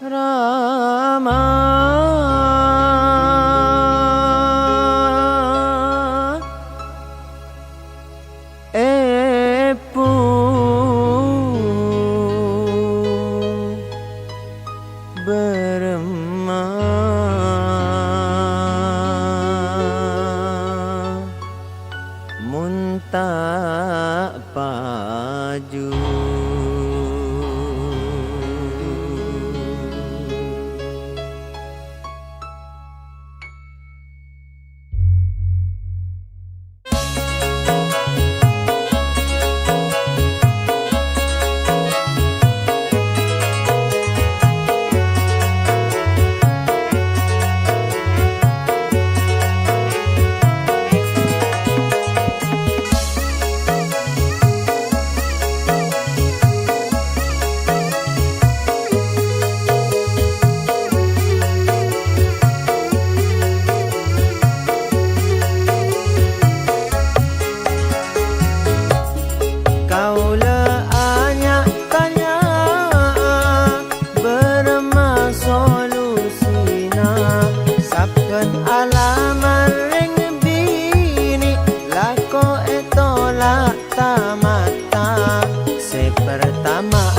Rama Epu Berma Muntak paju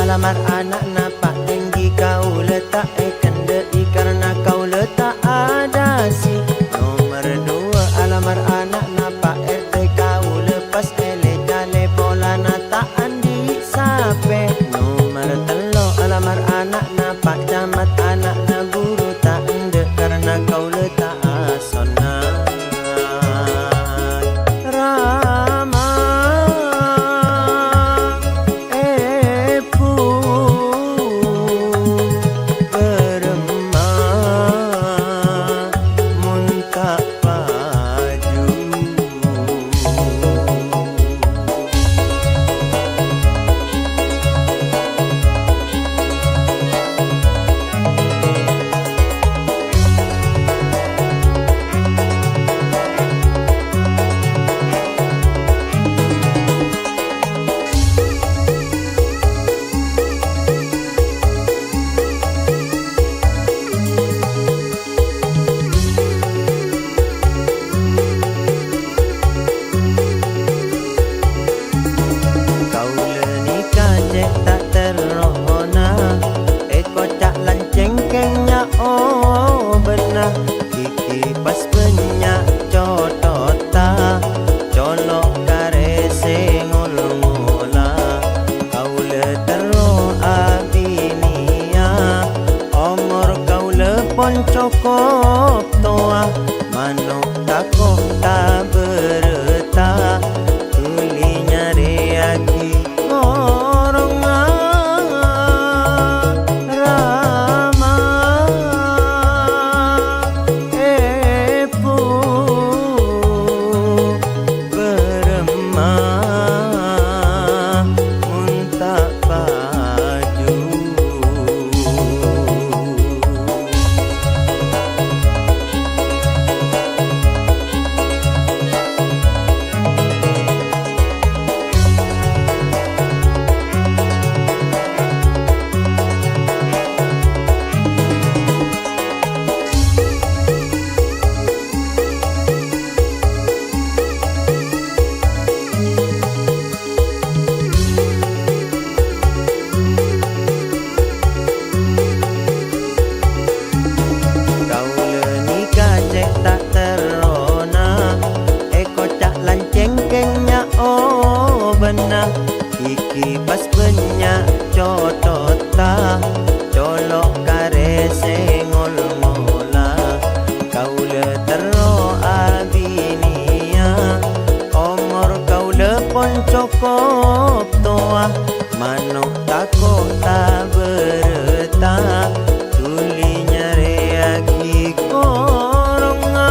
Alamar anak napak tinggi kau letak kende karena kau letak ada si. Nomor dua alamar anak napak RT kau lepas ele jale pola nataan di sape. Nomor telo alamar anak napak camat anak na guru tak ende karena kau letak asona. Kiki pas penyak cotota colok karese ngol-ngola kau le tero abinia omor kau le poncokop toa manok takok tak bereta tuli nyari aki Kiki pas penyak cotota colok karese ngol-ngola kau le tero abinia omor kau le poncokop toa manok takok tak bereta tuli nyari aki koronga.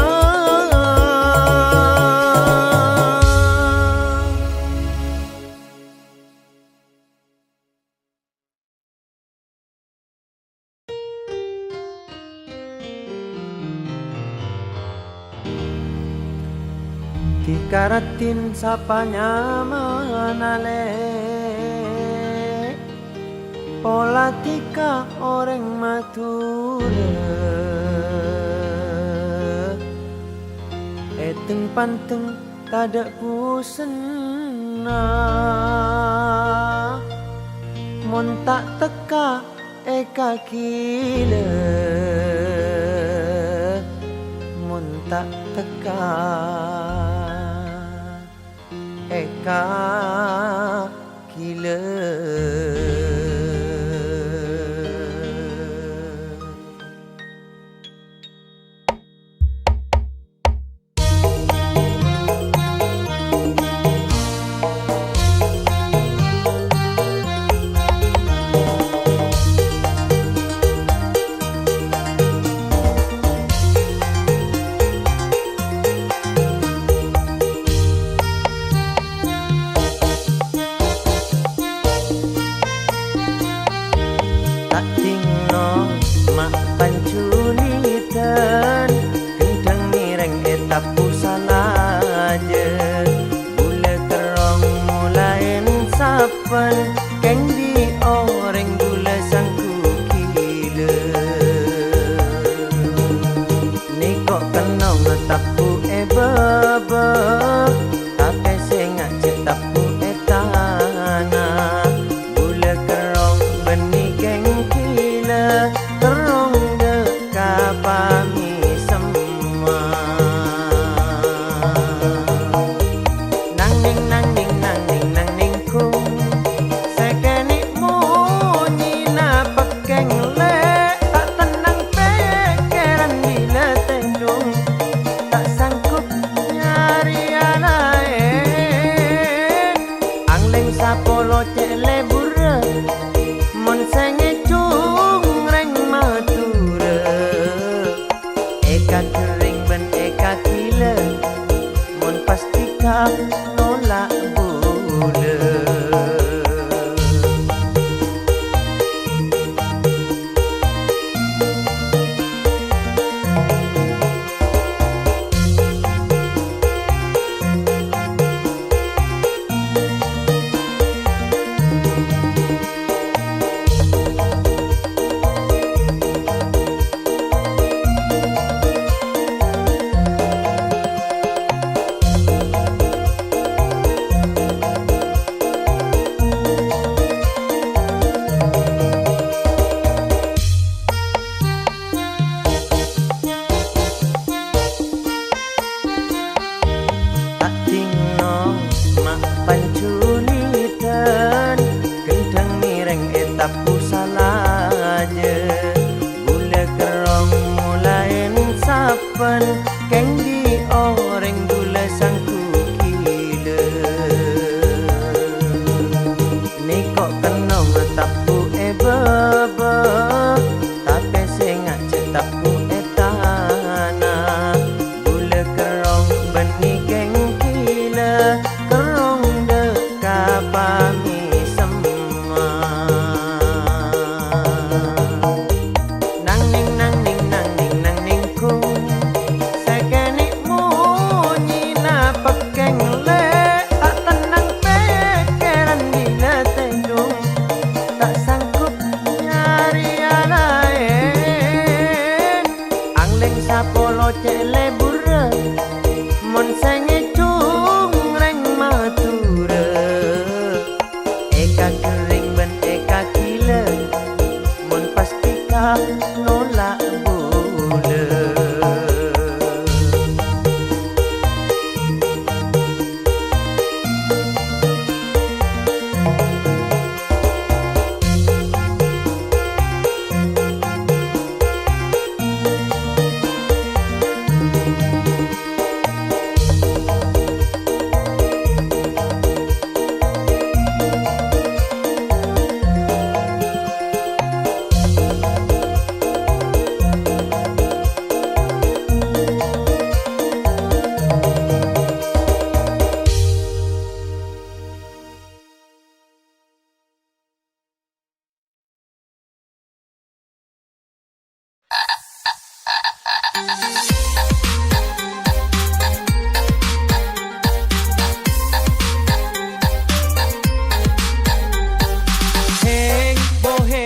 Dikaratin sapanya manale pola tika orang matura eteng panteng tada pusena mon tak teka eka kila mon tak teka eka kila. Keng di orang gula sangku gila ni kok kena ngetapu baba tapi sengak cetapu tanah gula kerong benih keng gila kerong deka pami semua nang ning nang ning nang ning nang ning ku polo cele burra mon senge cung reng matura eka kering ben eka kila mon pastika nolak bula. Tapu salaja gula kerong mulain sapan keng di orang gula sangku gila ni kok kena ngetapu baba tapi sengak cetapu tanah gula kerong benih keng gila kerong deka pami polo cele burra mon senge cung reng matura eka kering ben eka kila mon pastika nolak bula. Heng bohe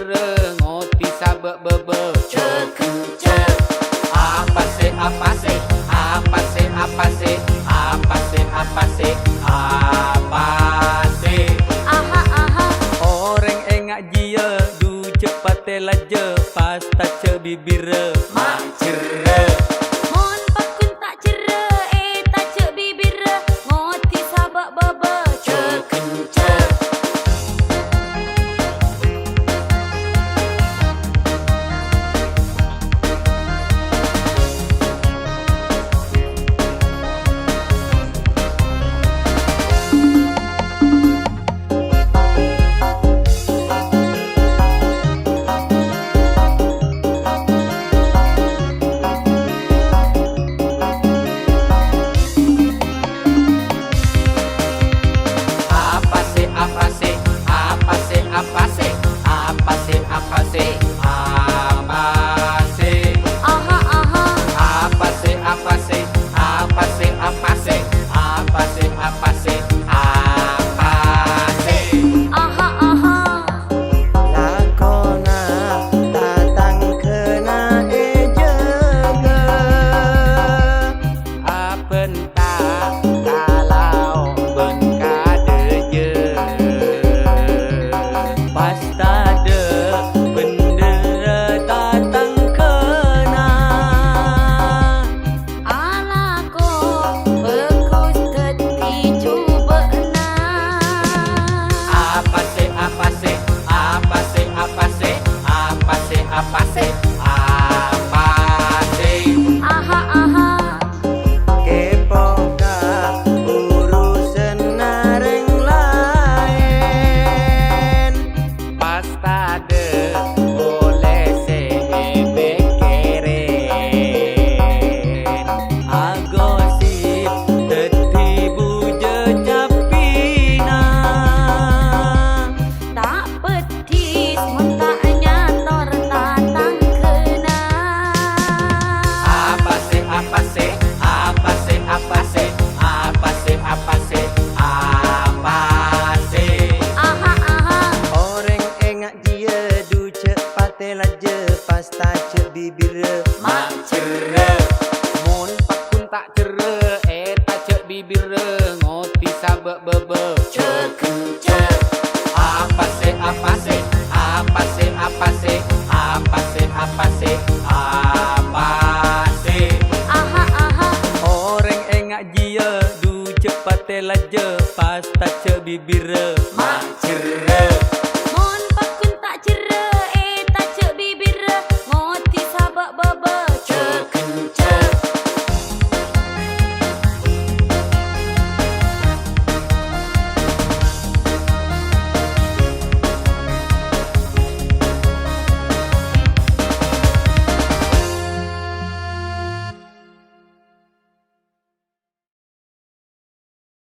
cera ngoti sabak bebe Kencet. apa se apa se apa se apa se apa se apa se apa se Aha aha. orang engak jia du cepat telaja pas tace bibir mak cera Mon pakun tak cera, tak cek bibir, ngoti sabak bebe. Kencet. apa se apa se apa se apa se apa se apa se apa se Aha aha. apa se apa se apa se apa se apa se apa se apa se Aha aha. Lakona tatang kena jaga apen ta kalau ben kade je pas tade bendera tatang kena Alako bekus teti cuba na. apa se apa se apa se apa se apa se apa se apa se Aha aha. kepoka urusan nareng lain pas tade boleh se bekeren agosip tetibu jejapina Tak petis mun tak nyator tatang kena. apa se apa se apa se apa se apa se apa se apa se Aha aha. orang engak dia du cepat telaja pas tace bibir mak cera